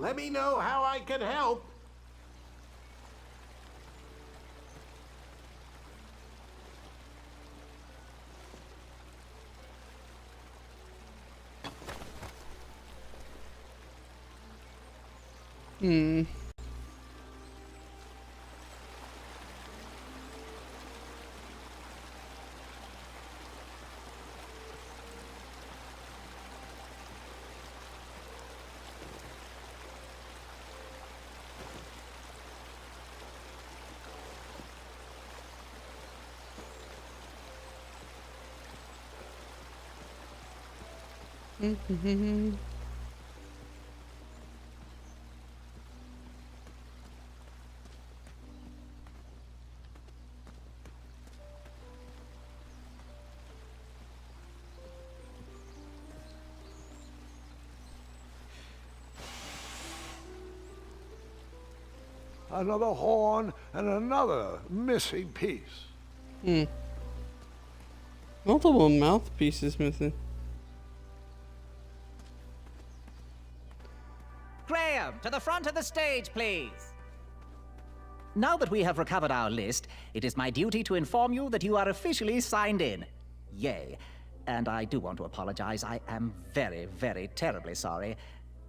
Let me know how I can help. Another horn and another missing piece. Multiple mouthpieces missing. Graham, to the front of the stage, please. Now that we have recovered our list, it is my duty to inform you that you are officially signed in. Yay. And I do want to apologize. I am very, very terribly sorry,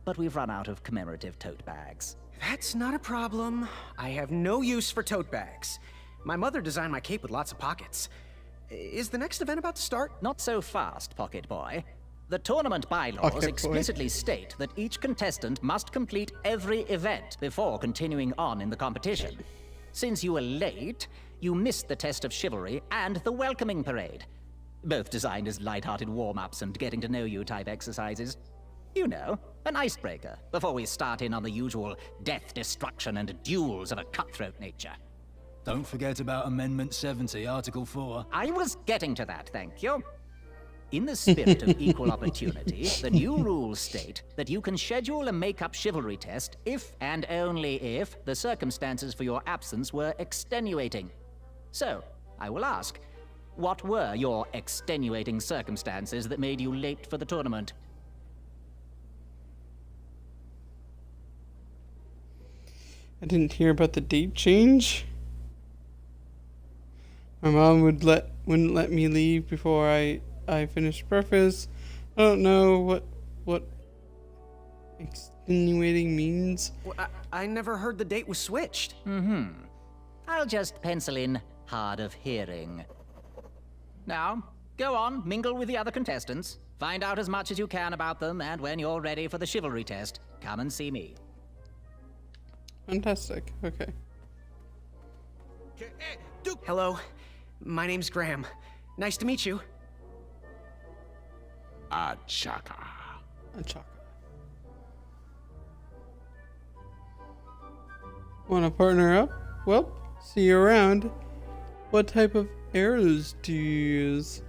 but we've run out of commemorative tote bags. That's not a problem. I have no use for tote bags. My mother designed my cape with lots of pockets. Is the next event about to start? Not so fast, Pocket Boy. The tournament bylaws Pocket Boy. explicitly state that each contestant must complete every event before continuing on in the competition. Since you were late, you missed the test of chivalry and the welcoming parade. Both designed as light-hearted warm-ups and getting-to-know-you type exercises. You know, an icebreaker before we start in on the usual death, destruction, and duels of a cutthroat nature. Don't forget about Amendment 70, Article 4. I was getting to that, thank you. In the spirit of equal opportunity, the new rules state that you can schedule a make-up chivalry test if and only if the circumstances for your absence were extenuating. So, I will ask, what were your extenuating circumstances that made you late for the tournament? I didn't hear about the date change. My mom wouldn't let me leave before I finished breakfast. I don't know what extenuating means. Well, I never heard the date was switched. I'll just pencil in hard of hearing. Now, go on, mingle with the other contestants. Find out as much as you can about them, and when you're ready for the chivalry test, come and see me. Fantastic. Okay. Hello, my name's Graham. Nice to meet you. Achaka. Achaka. Want to partner up? Well, see you around. What type of arrows do you use?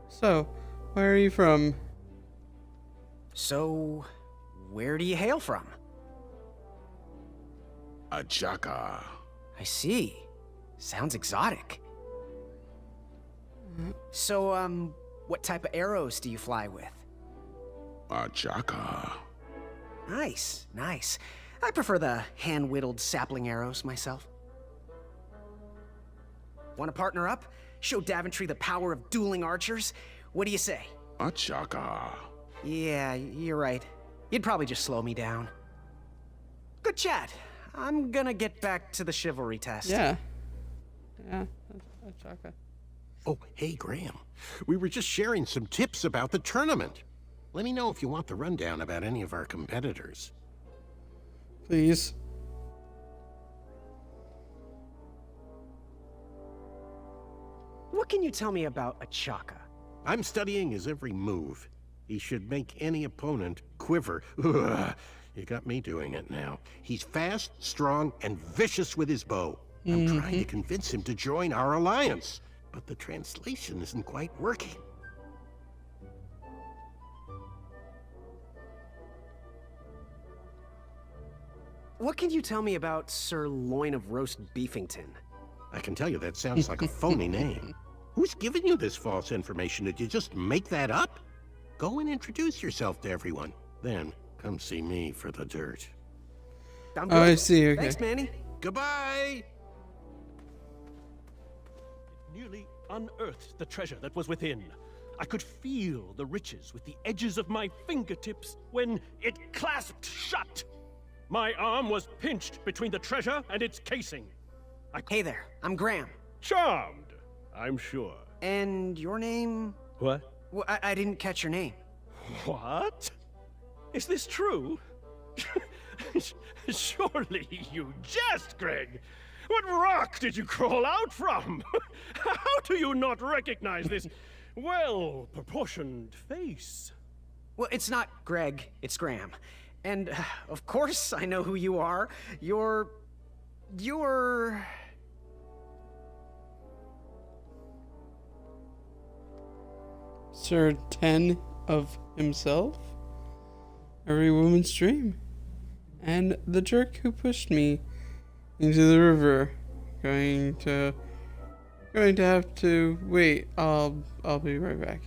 So, where are you from? So, where do you hail from? Achaka. I see. Sounds exotic. So, what type of arrows do you fly with? Achaka. Nice, nice. I prefer the hand-whittled sapling arrows myself. Want to partner up? Show Daventry the power of dueling archers? What do you say? Achaka. Yeah, you're right. You'd probably just slow me down. Good chat. I'm gonna get back to the chivalry test. Yeah. Yeah. Achaka. Oh, hey, Graham. We were just sharing some tips about the tournament. Let me know if you want the rundown about any of our competitors. Please. What can you tell me about Achaka? I'm studying his every move. He should make any opponent quiver. Ugh, you got me doing it now. He's fast, strong, and vicious with his bow. I'm trying to convince him to join our alliance, but the translation isn't quite working. What can you tell me about Sir Loin of Roast Beefington? I can tell you that sounds like a phony name. Who's giving you this false information? Did you just make that up? Go and introduce yourself to everyone. Then, come see me for the dirt. I'm good. Oh, I see. Okay. Thanks, Manny. Goodbye! Nearly unearthed the treasure that was within. I could feel the riches with the edges of my fingertips when it clasped shut. My arm was pinched between the treasure and its casing. Hey there, I'm Graham. Charmed, I'm sure. And your name? What? Well, I didn't catch your name. What? Is this true? Surely you jest, Greg. What rock did you crawl out from? How do you not recognize this well-proportioned face? Well, it's not Greg, it's Graham. And, of course, I know who you are. You're... Sir 10 of himself? Every woman's dream. And the jerk who pushed me into the river. Going to have to wait. I'll be right back.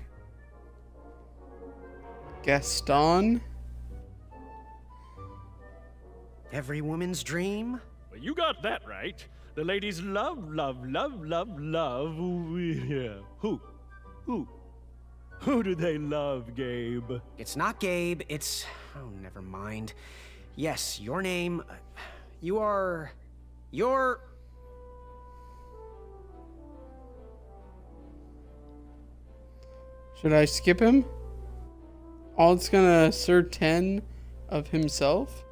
Gaston? Every woman's dream? Well, you got that right. The ladies love. Yeah. Who do they love, Gabe? It's not Gabe, it's... Oh, never mind. Yes, your name... You're... Should I skip him? All it's gonna Sir 10 of himself?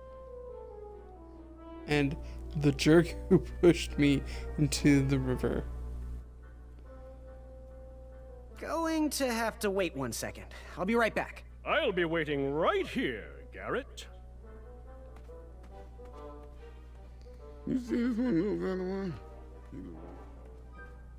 And the jerk who pushed me into the river. Going to have to wait 1 second. I'll be right back. I'll be waiting right here, Garrett. You see this one, little better one?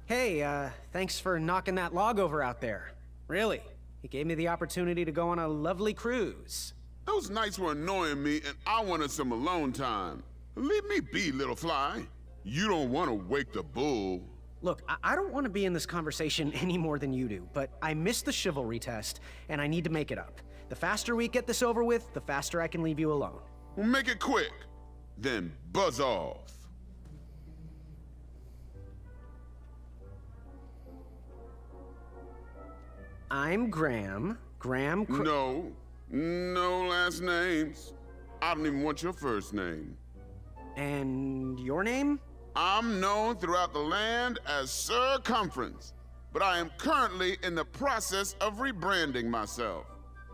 Hey, thanks for knocking that log over out there. Really, it gave me the opportunity to go on a lovely cruise. Those nights were annoying me, and I wanted some alone time. Leave me be, little fly. You don't want to wake the bull. Look, I don't want to be in this conversation any more than you do, but I missed the chivalry test, and I need to make it up. The faster we get this over with, the faster I can leave you alone. Well, make it quick. Then buzz off. I'm Graham. No last names. I don't even want your first name. And your name? I'm known throughout the land as Circumference, but I am currently in the process of rebranding myself,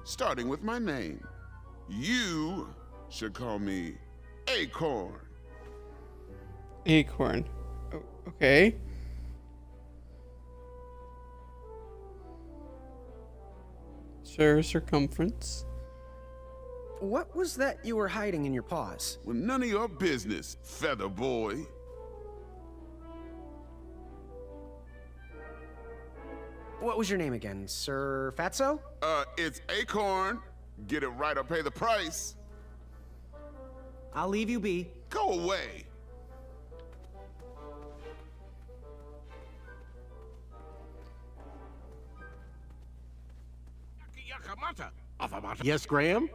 starting with my name. You should call me Acorn. Acorn. Oh, okay. Sir Circumference. What was that you were hiding in your paws? Well, none of your business, feather boy. What was your name again? Sir Fatso? It's Acorn. Get it right or pay the price. I'll leave you be. Go away. Yes, Graham?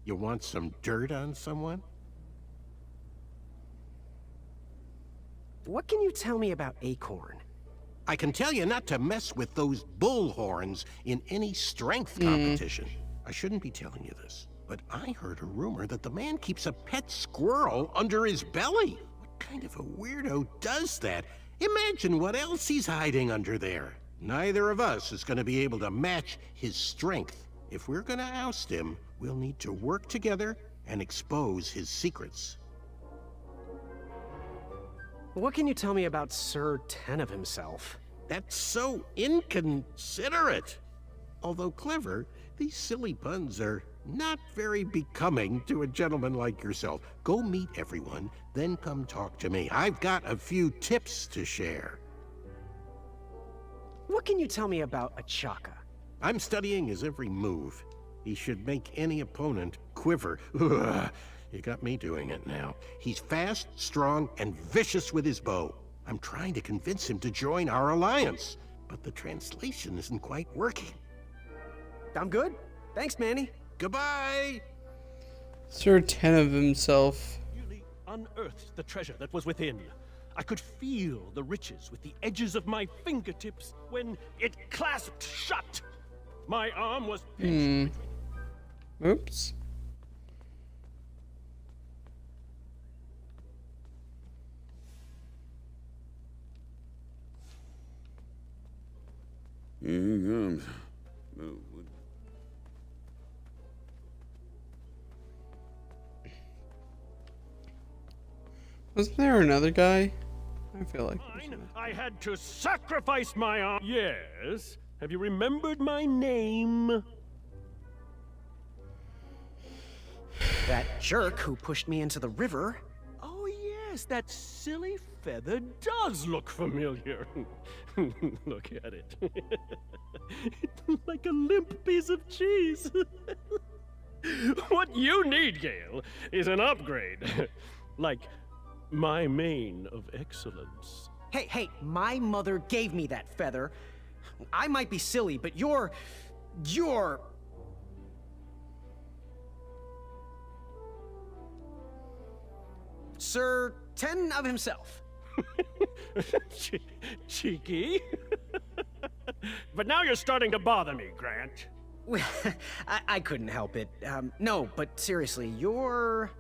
You want some dirt on someone? What can you tell me about Acorn? I can tell you not to mess with those bullhorns in any strength competition. I shouldn't be telling you this, but I heard a rumor that the man keeps a pet squirrel under his belly. What kind of a weirdo does that? Imagine what else he's hiding under there. Neither of us is going to be able to match his strength. If we're going to oust him, we'll need to work together and expose his secrets. What can you tell me about Sir 10 of himself? That's so inconsiderate. Although clever, these silly puns are not very becoming to a gentleman like yourself. Go meet everyone, then come talk to me. I've got a few tips to share. What can you tell me about Achaka? I'm studying his every move. He should make any opponent quiver. Ugh, you got me doing it now. He's fast, strong, and vicious with his bow. I'm trying to convince him to join our alliance, but the translation isn't quite working. I'm good. Thanks, Manny. Goodbye! Sir 10 of himself. unearthed the treasure that was within. I could feel the riches with the edges of my fingertips when it clasped shut. My arm was pinched between... Oops. Here he comes. Wasn't there another guy? I feel like there's Mine, another. I had to sacrifice my arm. Yes. Have you remembered my name? That jerk who pushed me into the river. Oh, yes, that silly feather does look familiar. Look at it. It's like a limp piece of cheese. What you need, Gale, is an upgrade. Like my mane of excellence. Hey, my mother gave me that feather. I might be silly, but you're... Sir 10 of himself. Cheeky. But now you're starting to bother me, Grant. I couldn't help it. No, but seriously, you're...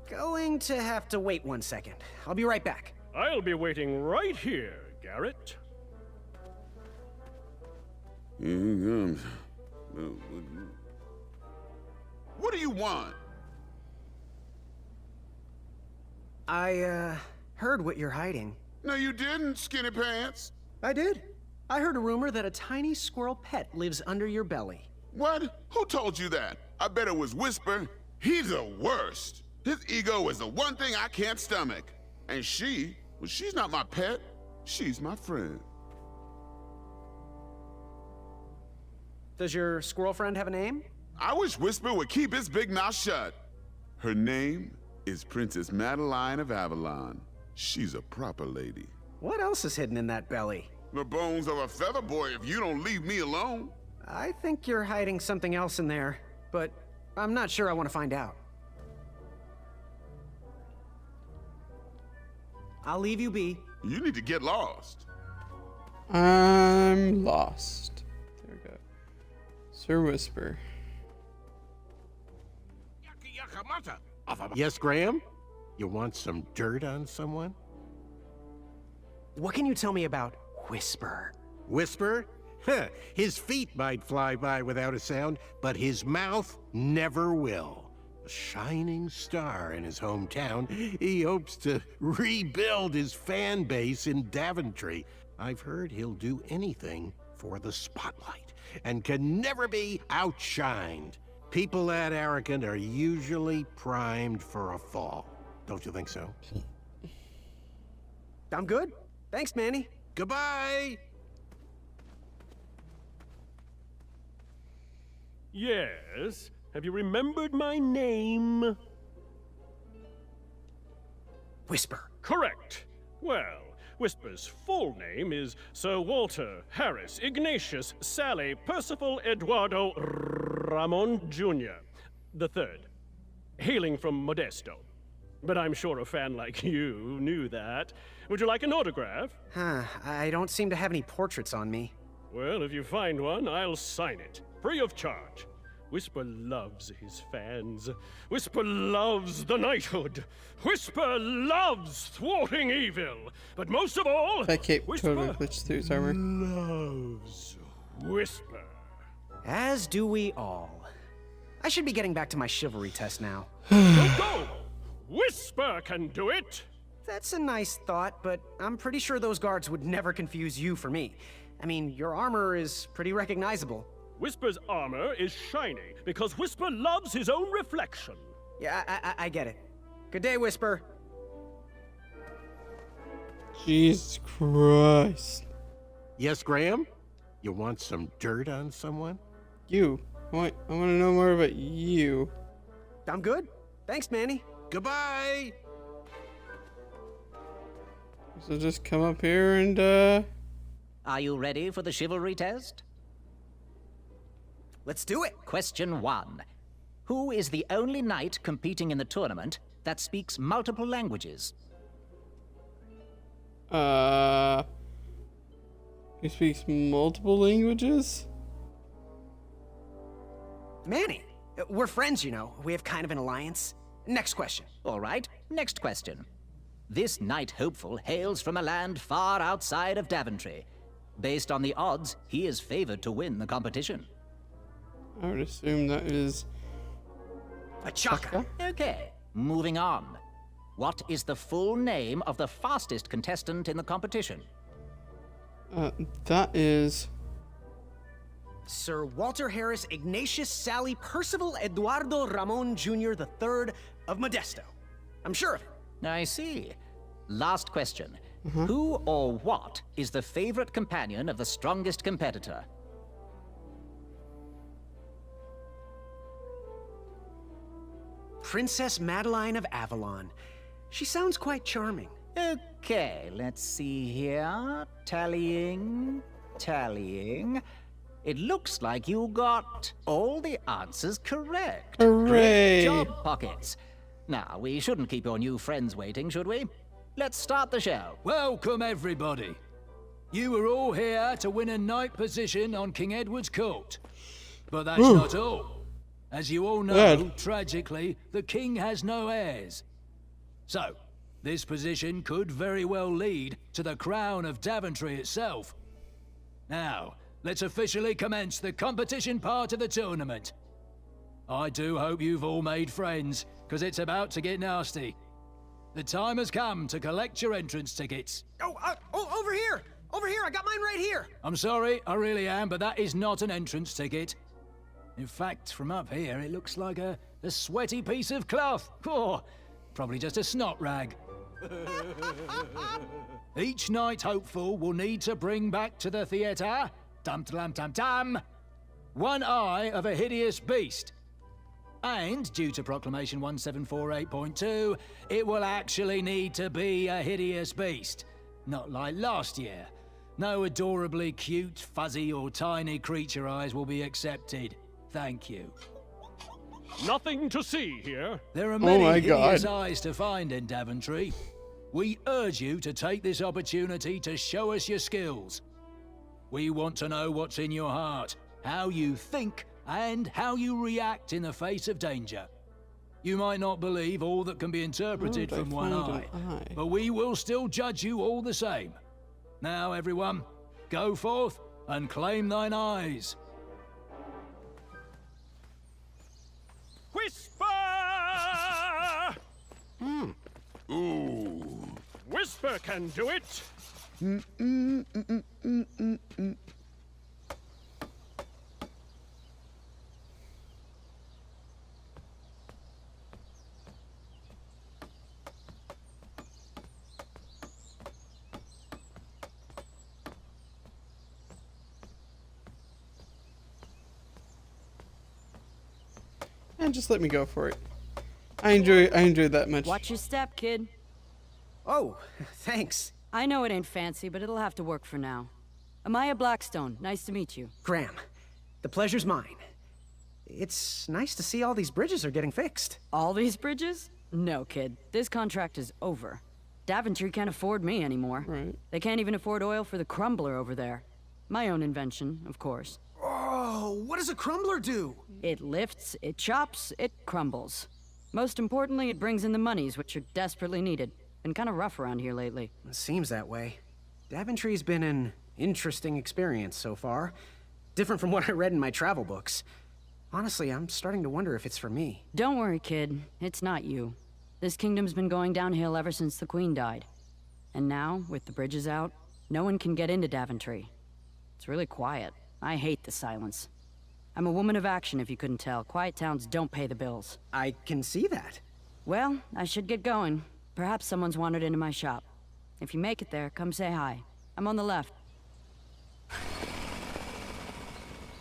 going to have to wait 1 second. I'll be right back. I'll be waiting right here, Garrett. Here he comes. What do you want? I, heard what you're hiding. No, you didn't, Skinny Pants. I did. I heard a rumor that a tiny squirrel pet lives under your belly. What? Who told you that? I bet it was Whisper. He's the worst. His ego is the one thing I can't stomach. And she's not my pet. She's my friend. Does your squirrel friend have a name? I wish Whisper would keep his big mouth shut. Her name is Princess Madeline of Avalon. She's a proper lady. What else is hidden in that belly? The bones of a feather boy if you don't leave me alone. I think you're hiding something else in there, but I'm not sure I want to find out. I'll leave you be. You need to get lost. I'm lost. There we go. Sir Whisper. Yes, Graham? You want some dirt on someone? What can you tell me about Whisper? Whisper? Huh, his feet might fly by without a sound, but his mouth never will. A shining star in his hometown, he hopes to rebuild his fan base in Daventry. I've heard he'll do anything for the spotlight and can never be outshined. People that arrogant are usually primed for a fall. Don't you think so? I'm good. Thanks, Manny. Goodbye! Yes. Have you remembered my name? Whisper. Correct. Well, Whisper's full name is Sir Walter Harris Ignatius Sally Percival Eduardo Ramon Jr. the Third, hailing from Modesto. But I'm sure a fan like you knew that. Would you like an autograph? I don't seem to have any portraits on me. Well, if you find one, I'll sign it, free of charge. Whisper loves his fans. Whisper loves the knighthood. Whisper loves thwarting evil. But most of all, That cape Whisper totally glitched through his armor. loves Whisper. As do we all. I should be getting back to my chivalry test now. Don't go! Whisper can do it! That's a nice thought, but I'm pretty sure those guards would never confuse you for me. I mean, your armor is pretty recognizable. Whisper's armor is shiny because Whisper loves his own reflection. Yeah, I get it. Good day, Whisper. Jesus Christ. Yes, Graham? You want some dirt on someone? You. I want to know more about you. I'm good. Thanks, Manny. Goodbye! So just come up here and, Are you ready for the chivalry test? Let's do it. Question 1. Who is the only knight competing in the tournament that speaks multiple languages? He speaks multiple languages? Manny, we're friends, you know. We have kind of an alliance. Next question. All right, next question. This knight hopeful hails from a land far outside of Daventry. Based on the odds, he is favored to win the competition. I would assume that is A Chaka. Okay, moving on. What is the full name of the fastest contestant in the competition? that is Sir Walter Harris Ignatius Sally Percival Eduardo Ramon Jr. III of Modesto. I'm sure of it. I see. Last question. Who or what is the favorite companion of the strongest competitor? Princess Madeline of Avalon. She sounds quite charming. Okay, let's see here. Tallying. It looks like you got all the answers correct. Hooray! Great job, Pockets. Now, we shouldn't keep your new friends waiting, should we? Let's start the show. Welcome, everybody. You are all here to win a knight position on King Edward's court. But that's not all. As you all know, Good. tragically, the king has no heirs. So, this position could very well lead to the crown of Daventry itself. Now, let's officially commence the competition part of the tournament. I do hope you've all made friends, because it's about to get nasty. The time has come to collect your entrance tickets. Oh, over here! Over here! I got mine right here! I'm sorry, I really am, but that is not an entrance ticket. In fact, from up here, it looks like a sweaty piece of cloth. Oh, probably just a snot rag. Each knight hopeful will need to bring back to the theatre, dum-dum-dum-dum, one eye of a hideous beast. And, due to Proclamation 1748.2, it will actually need to be a hideous beast. Not like last year. No adorably cute, fuzzy, or tiny creature eyes will be accepted. Thank you. Nothing to see here. There are many my hideous God. eyes to find in Daventry. We urge you to take this opportunity to show us your skills. We want to know what's in your heart, how you think, and how you react in the face of danger. You might not believe all that can be interpreted Where would from I one find eye, an eye? but we will still judge you all the same. Now, everyone, go forth and claim thine eyes. Whisper! Ooh. Whisper can do it. And just let me go for it. I enjoy that much. Watch your step, kid. Oh, thanks. I know it ain't fancy, but it'll have to work for now. Amaya Blackstone, nice to meet you. Graham, the pleasure's mine. It's nice to see all these bridges are getting fixed. All these bridges? No, kid. This contract is over. Daventry can't afford me anymore. Right. They can't even afford oil for the crumbler over there. My own invention, of course. Oh, what does a crumbler do? It lifts, it chops, it crumbles. Most importantly, it brings in the monies, which are desperately needed. Been kind of rough around here lately. It seems that way. Daventry's been an interesting experience so far. Different from what I read in my travel books. Honestly, I'm starting to wonder if it's for me. Don't worry, kid. It's not you. This kingdom's been going downhill ever since the Queen died. And now, with the bridges out, no one can get into Daventry. It's really quiet. I hate the silence. I'm a woman of action, if you couldn't tell. Quiet towns don't pay the bills. I can see that. Well, I should get going. Perhaps someone's wandered into my shop. If you make it there, come say hi. I'm on the left.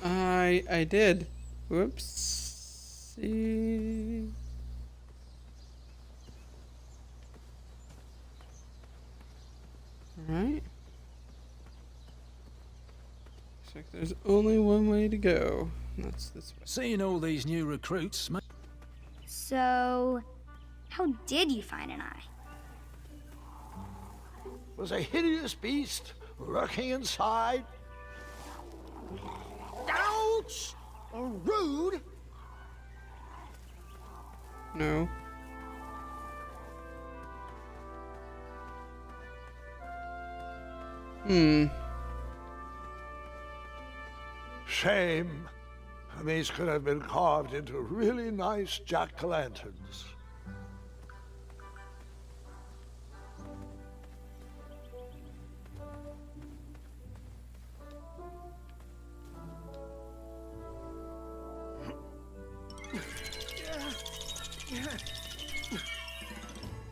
I did. Whoops. See. Alright. Looks like there's only one way to go. And that's this way. Seeing all these new recruits, So, How did you find an eye? Was a hideous beast lurking inside? Ouch! Rude! No. Shame. These could have been carved into really nice jack-o'-lanterns.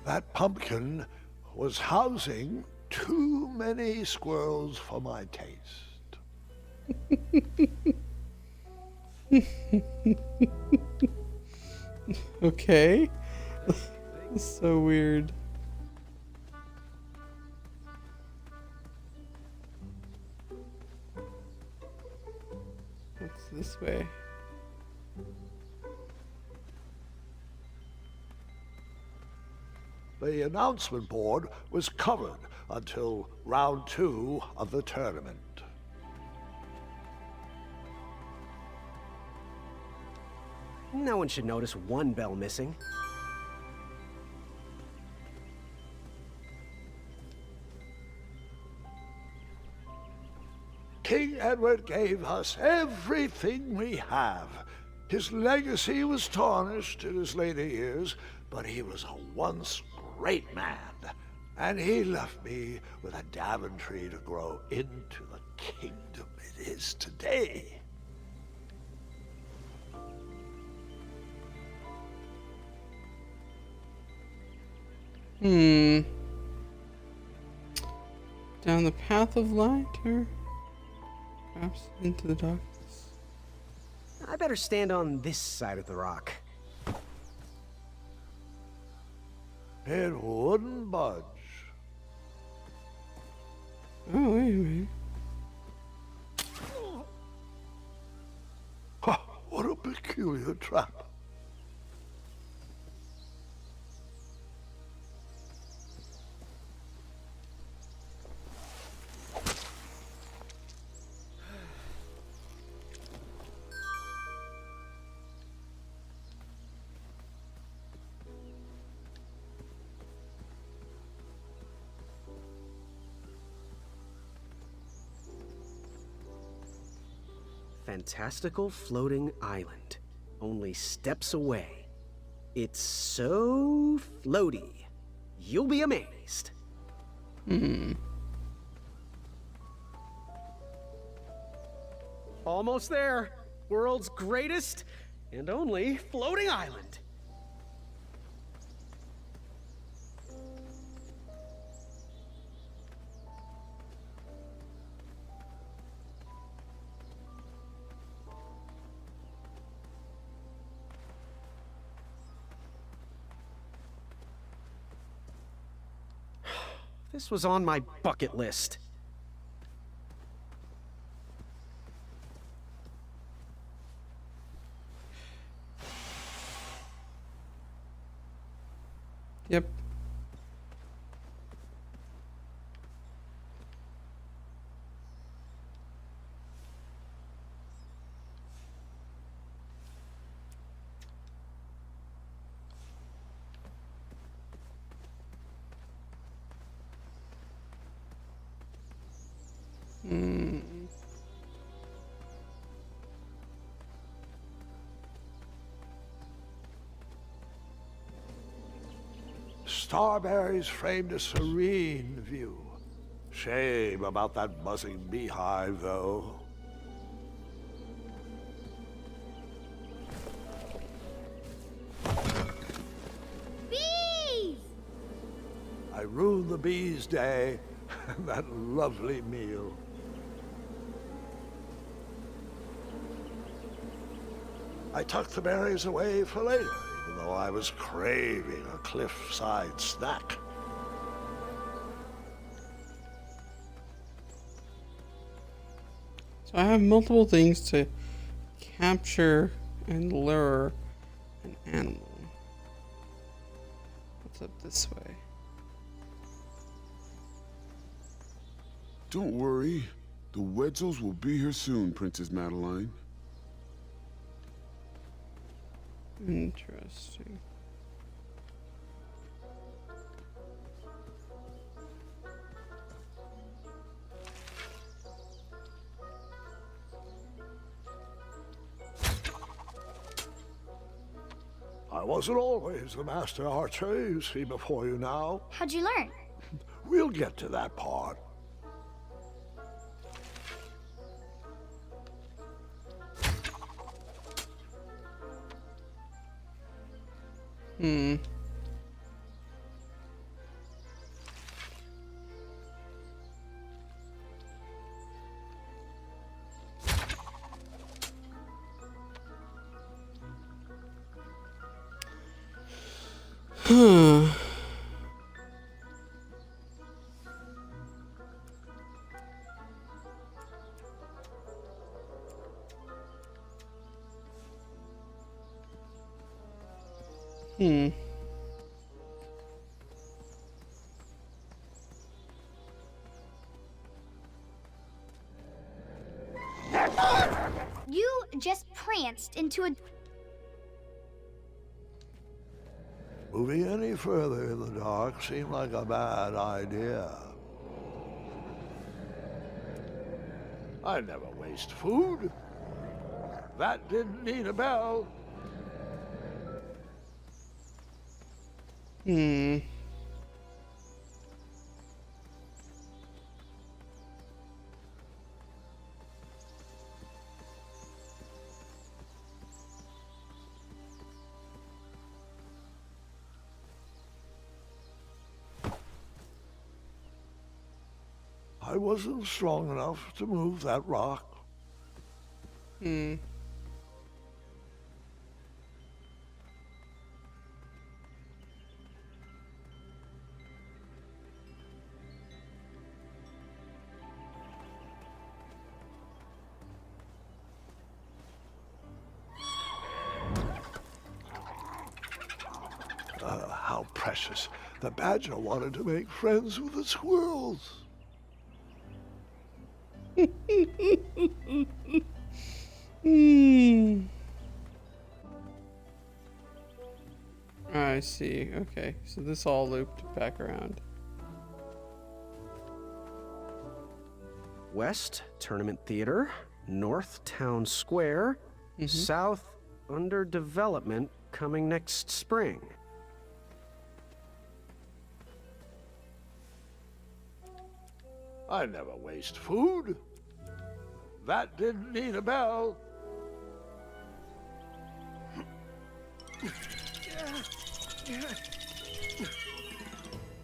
That pumpkin was housing too many squirrels for my taste. Okay. So weird. What's this way? The announcement board was covered until round 2 of the tournament. No one should notice one bell missing. King Edward gave us everything we have. His legacy was tarnished in his later years, but he was a once great man. And he left me with a Daventry to grow into the kingdom it is today. Down the path of light, or perhaps into the darkness? I better stand on this side of the rock. It wouldn't budge. Oh, wait a minute. Ha, what a peculiar trap. Fantastical floating island. Only steps away. It's so floaty. You'll be amazed. Almost there. World's greatest and only floating island. This was on my bucket list. Yep. Starberries framed a serene view. Shame about that buzzing beehive, though. Bees! I ruined the bees' day and that lovely meal. I tucked the berries away for later, even though I was craving a cliffside snack. So I have multiple things to capture and lure an animal. It's up this way. Don't worry. The Wetzels will be here soon, Princess Madeline. Interesting. I wasn't always the master archer you see before you now. How'd you learn? We'll get to that part. Hmm. Hmm. Hmm. You just pranced into a... Moving any further in the dark seemed like a bad idea. I never waste food. That didn't need a bell. Hmm. I wasn't strong enough to move that rock. Hmm. How precious. The badger wanted to make friends with the squirrels. Hmm. I see. Okay, so this all looped back around. West, Tournament Theater. North, Town Square. South, under development, coming next spring. I never waste food. That didn't need a bell.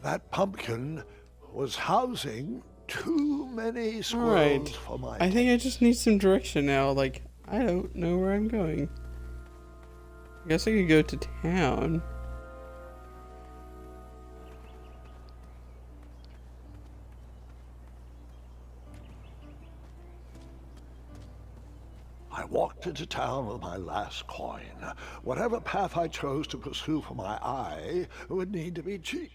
That pumpkin was housing too many squirrels Alright. for my I think I just need some direction now. Like, I don't know where I'm going. I guess I could go to town. I walked into town with my last coin. Whatever path I chose to pursue for my eye would need to be cheap.